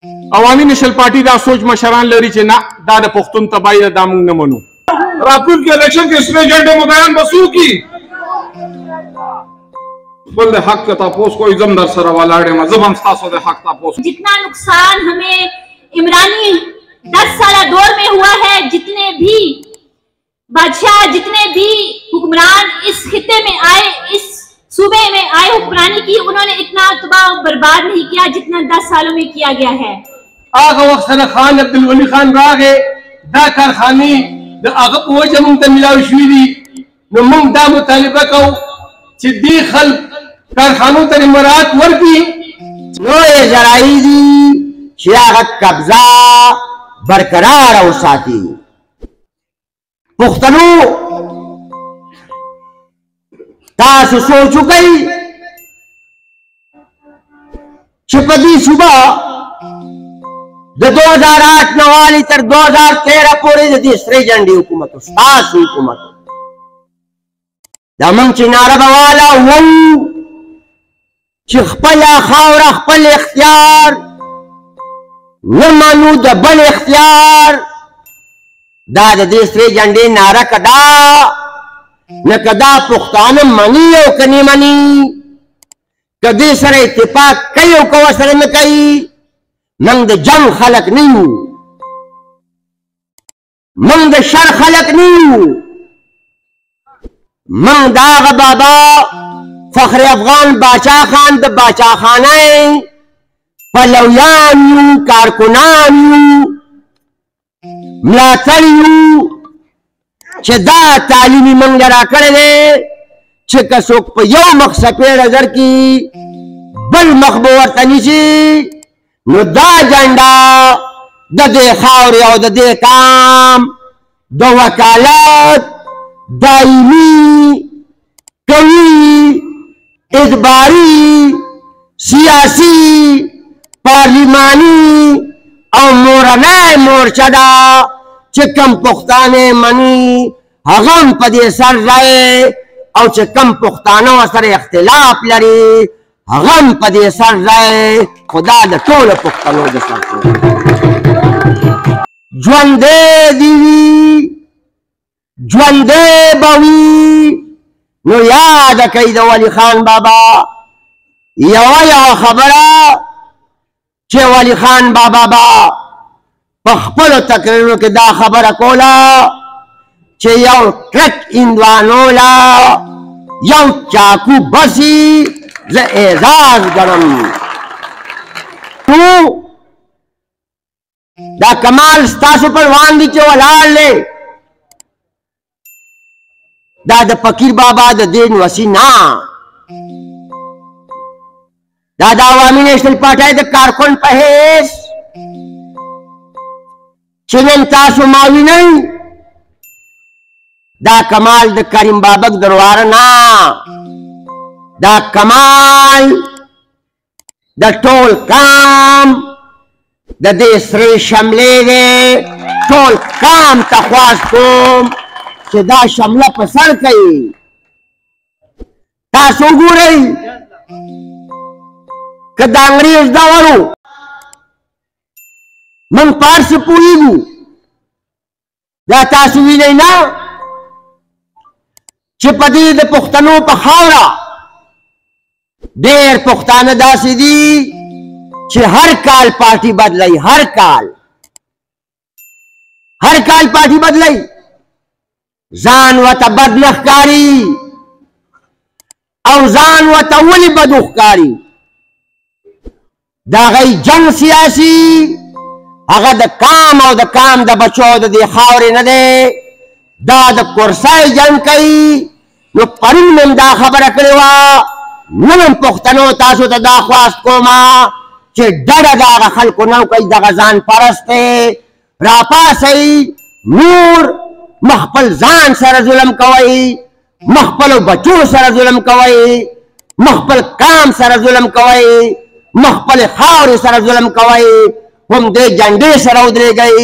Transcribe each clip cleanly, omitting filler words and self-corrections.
عوامي نېشنل پارټي دا سوچ مشران لري چې نه دا د پښتون تباهي ده، دا موږ نه منو. راتلونکي الیکشن کې سپین جنډې مدعیان به څوک دي؟ بل د حق تپوس کوئی زم در سره ولاړ یم، زه به هم ستاسو د حق تپوس. जितना नुकसान हमें इमरानी 10 साला दौर में हुआ है, जितने भी बादशाह, जितने भी हुक्मरान इस खित्ते में आए, इस सूबे में आए हुक्मरानी की, उन्होंने इतना तबाह बर्बाद नहीं किया जितना 10 सालों में किया गया है. आगा वक्त सर खान अब्दुल वली खान रागे दा कारखानी द आगा वजह mun ta milaw shwidi no mun da mutalaba ko چې دی خلق کارخانو ته مراد ورکی نو یې جرایي دي چې هغه قبضه برقرار وساتي. پښتنو تاسو سوچ وکړئ چې په دې صوبه د 2008 نوالی تر 2013 پورې د دې سرې جنډې حکومت ستاسو حکومت دا موږ چې ناره به والا وو چې خپله خاوره خپل اختیار نه منو د بل اختیار، دا د دې سرې جنډې ناره که دا نه که دا پښتانه مني او که نه مني، که دې سره اتفاق کوي او که ورسره نه کوي، موږ د جنګ خلک نه یو، موږ د شر خلک نه یو. موږ د هغه بابا فخر افغان باچا خان د باچا خانه پلویان یو، کارکنان یو، ملاتړ یو چې دا تعلیمي موږ له راکړی دی چې که څوک په یو مخ څپېړه درکړي بل مخ به ورته نیسي، نو دا جنډه د دې خاورې او د دې کام د وکالت دایمي قوي اجباري سیاسي پارلیماني او مورنۍ مورچه ده چې کم پښتانه مني هغه هم په دې سر ځای، او چې کم پښتانه ورسره اختلاف لري هغه هم په دې سر ځای، خو دا د ټولو پښتنو د سر ژوندی دې وي ژوندی به وي. نو یاده کوي د ولي خان بابا یوه خبره چې ولي خان بابا به په خپلو تقریرونو کې دا خبره کوله چې یو ټرک هندوانو له یو چاقو بسي زه اعزاز ګڼم. دا کمال ستاسو پر وړاندې چې ولاړ دی دا د فقیر بابا د دین وسی نه، دا د عوامي نیشنل پارټۍ د کارکن په حیث چې نن تاسو ما وینئ، دا کمال د کریم بابک دروازه نه، دا کمال د ټول کام د دې سرې شملې دی. ټول کام ته خواست کوم چې دا شمله په سر کوي. تاسو وګورئ که د انګریز دور و موږ په هر څه پوهېږو، دا تاسو وینئ نه چې په دې د پښتنو په خاوره ډېر پښتانه داسې دي چې هر کال پارټي بدلوي، هر کال پارټي بدلوي، ځان ورته بد نه ښکاري او ځان ورته ولې بد وښکاري. د هغوی جنګ سیاسي هغه د کام او د کام د بچو د دې خاورې نه دی، دا د کرسۍ جنګ کوي. نو پرون مې دا خبره کړې وه، نن هم پښتنو تاسو ته دا خواست کومه چې ډډه د هغه خلکو نه کوئ، دغه ځان پرست دی، راپاڅئ، نور مخ خپل ځان سره ظلم کوئ، مخ خپلو بچو سره ظلم کوئ، مخ خپل کام سره ظلم کوئ، مخ خپلې خاورې سره ظلم کوئ، هم دې جنډې سره ودرېږئ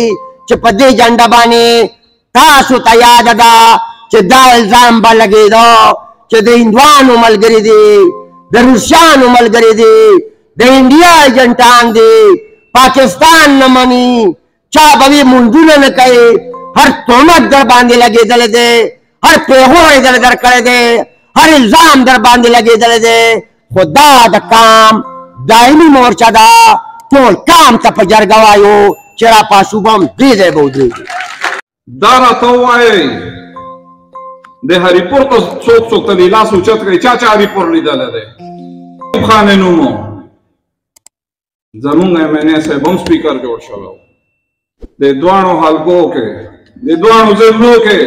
چې په دې جنډه باندې تاسو ته یاده ده چې دا الزام به لګېده چې د هندوانو ملګري دي، د روسیانو ملګري دي، د انډیا ایجنټان دي، पाकिस्तान न मनी, चा बवी मुंडून न कहे, हर तोहमत दर बांधे लगे दले दे, हर पेहोरे दर दर करे दे, हर इल्जाम दर बांधे लगे दले दे। खुदा द काम दायमी मोर्चा दा टोल काम तप जरगवायो चरा पासुबम दे दे बोदरी दारा तवाए दे हरिपुर तो चोक चोक तली लास उचत गई चाचा हरिपुर लिदले दे खाने नुमो जरूंगा मैंने से बम स्पीकर जोड़ शलो दे द्वाणो हलको के दे द्वाणो जरूर के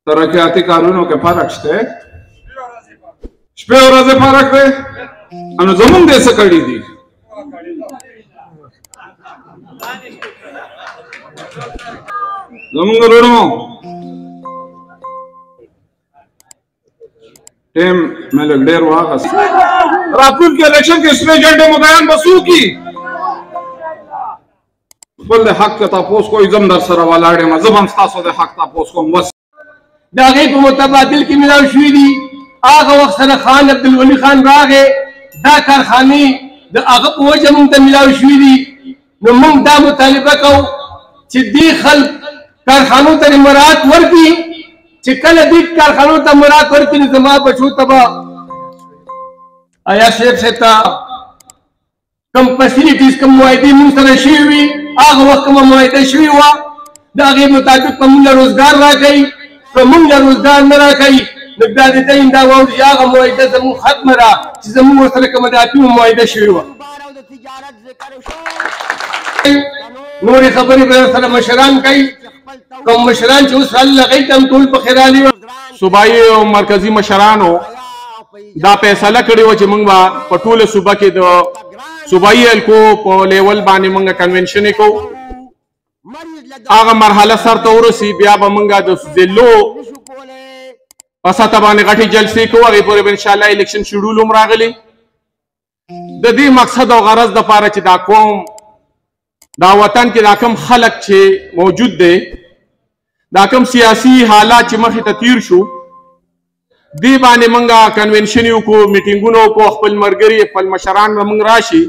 तरक्याती कानूनों के फर्क छते शपे और अजे फर्क दे अनु जमुन दे सकड़ी दी जमुन रोडो टेम में लग डेर वागस रापुर के इलेक्शन के स्ट्रेटेजी मुदायन बसू की फल हक का तापोस को इजमदार सरा वालाड़े में जबान स्तासो दे हक तापोस को बस दागे को मुतबादिल की मिलाव शुरी आगा वक्त सर खान अब्दुल वली खान रागे दा कारखानी द आगा वजह मुंत मिलाव शुरी न मुंग दा मुतालिबा को चिद्दी खल कारखानों तक मरात वर्की चिकल अधिक कारखानों तक मरात वर्की निज़मा बचू तबा आया शेख से ता कम फैसिलिटीज कम मुआइदी मुंसर शीवी आगा वक्त कम मुआइदा शीवी हुआ दागे मुताबिक कमुला रोजगार रा गई कमुला रोजगार न रा गई नगदा देते इंदा वाउड यागा मुआइदा जमु खत्म रा जमु वसल कम दाती मुआइदा शीवी हुआ नूरी खबरी पर सर मशरान कई कम मशरान चूस साल लगाई तम टूल पखेराली सूबाई और मरकजी मशरानो दा फैसला कड़ी हो मंगवा पटूल सूबा के दो सूबाई को पो लेवल बाने मंगा कन्वेंशन को आगा मरहला सर तो सी बिया बमंगा दो जिलो पसा तबाने गठी जलसे को अगे पूरे इंशाल्लाह इलेक्शन शेड्यूल उमरागली द दी मकसद और गरज द पारा च दा कौम दा वतन के दाकम खलक छे मौजूद दे दाकम सियासी हालात च मखी ततीर शु दी बाने मंगा कन्वेंशन को मीटिंगों को खपल मरगरी खपल मशरान मंग राशि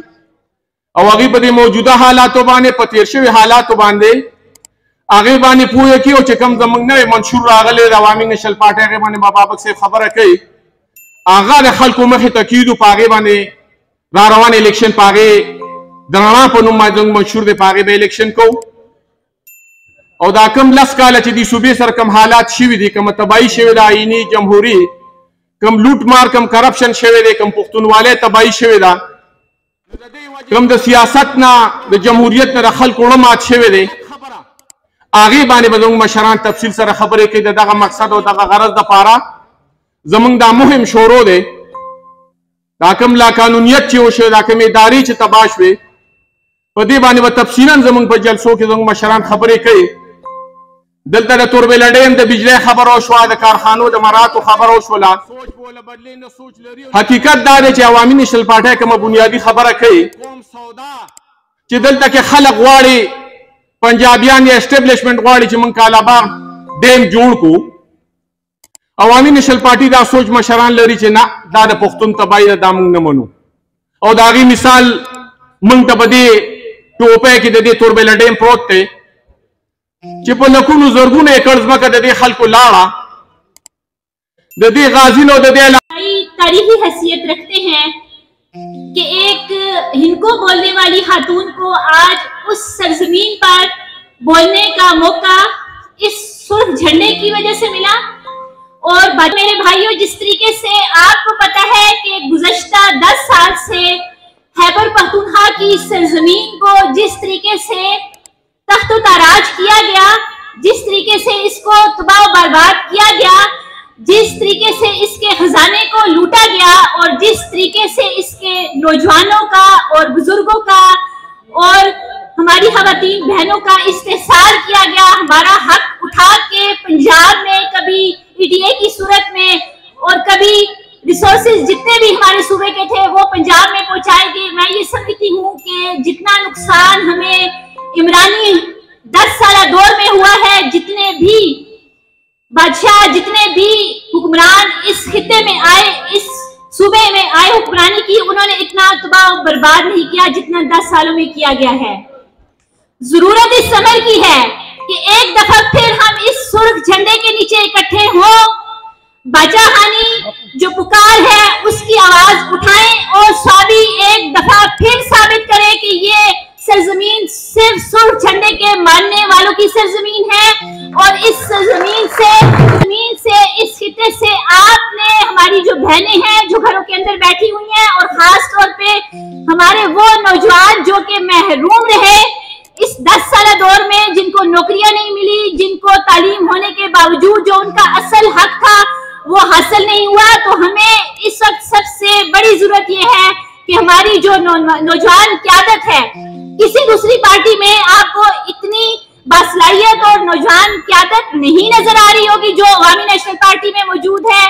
और आगे बदे मौजूदा हालातों बाने पतेरशे हालातों बांधे आगे बाने पूरे की और चकम जमंग ने मंशूर आगले रवामी नेशनल पार्टी आगे बाने बाबा बक से खबर है कई आगा ने खल को मखी तकीद पागे बाने रारवान इलेक्शन पागे दराना पनुम माजंग मंशूर दे पागे बे इलेक्शन को और दाकम लस काल दी सूबे सर कम हालात शिवी दी कम तबाही शेवे दा आईनी जमहूरी कम लूट मार कम करप्शन शेवे दे कम पुख्तनवाले तबाही शेवे दा कम द सियासत ना द जमहूरियत ना रखल कोड़मात शेवे दे आगे बाने बदंग मशरान तफसील सर खबरे के दगा मकसद और दगा गरज द पारा जमंग दा मुहिम शोरो दे दाकम ला कानूनियत चे ओशे दाकम इदारी चे तबाश वे पदी बाने व तफसीलन जमंग पर जलसों के जमंग मशरान खबरे के दलता द तुरबे लड़ेम द बिजले खबर और शवा द कारखानों द मरात खबर और शोला हकीकत दादे चे अवामी नेशनल पार्टी कम बुनियादी खबर है चे दलता के खलक वाड़ी पंजाबियान या एस्टेब्लिशमेंट वाड़ी चे मंग कालाबाग डेम जोड़ को अवामी नेशनल पार्टी दा सोच मशरान लरी चे ना दा द पुख्तुन तबाही दा मंग न मनु और दागी मिसाल मंग तबदे टोपे की दे तुरबे लड़ेम प्रोत थे चिप लकुन जरगुन एकड़ जमका दे खल को लाड़ा दे गाजी नो दे तारीखी हैसियत रखते हैं कि एक हिंदको बोलने वाली खातून को आज उस सरजमीन पर बोलने का मौका इस सुर्ख झंडे की वजह से मिला। और मेरे भाइयों, जिस तरीके से आपको पता है कि गुज़श्ता 10 साल से खैबर पख्तूनख्वा की सरजमीन को जिस तरीके से तख्तो ताराज किया गया, जिस तरीके से इसको तबाह बर्बाद किया गया, जिस तरीके से इसके खजाने को लूटा गया और जिस तरीके से इसके नौजवानों का और बुजुर्गों का और हमारी खवातीन बहनों का इस्तेहसाल किया गया, हमारा हक उठा के पंजाब में कभी ईडीए की सूरत में और कभी रिसोर्सेज जितने भी हमारे सूबे के थे वो पंजाब में पहुंचाए गए। मैं ये समझती हूँ कि जितना नुकसान हमें इमरानी 10 साल दौर में हुआ है, जितने भी बादशाह, जितने भी हुक्मरान इस खित्ते में आए, इस सूबे में आए हुक्मरानी की, उन्होंने इतना तबाह बर्बाद नहीं किया जितना 10 सालों में किया गया है। जरूरत इस समय की है कि एक दफा फिर हम इस सुर्ख झंडे के नीचे इकट्ठे हों, बादशाहानी जो पुकार है उसकी आवाज उठाएं और स्वाबी एक दफा फिर साबित करें कि ये सरजमीन सिर्फ सुर्ख झंडे के मानने वालों की सरजमीन है और इस सरजमीन से इस खिते से आपने हमारी जो बहनें हैं जो घरों के अंदर बैठी हुई हैं और खास तौर पे हमारे वो नौजवान जो कि महरूम रहे इस 10 साल दौर में, जिनको नौकरियां नहीं मिली, जिनको तालीम होने के बावजूद जो उनका असल हक था वो हासिल नहीं हुआ, तो हमें इस वक्त सबसे बड़ी जरूरत ये है कि हमारी जो नौजवान क़यादत है, किसी दूसरी पार्टी में आपको इतनी बासलाहियत और नौजवान क़यादत नहीं नजर आ रही होगी जो अवामी नेशनल पार्टी में मौजूद है।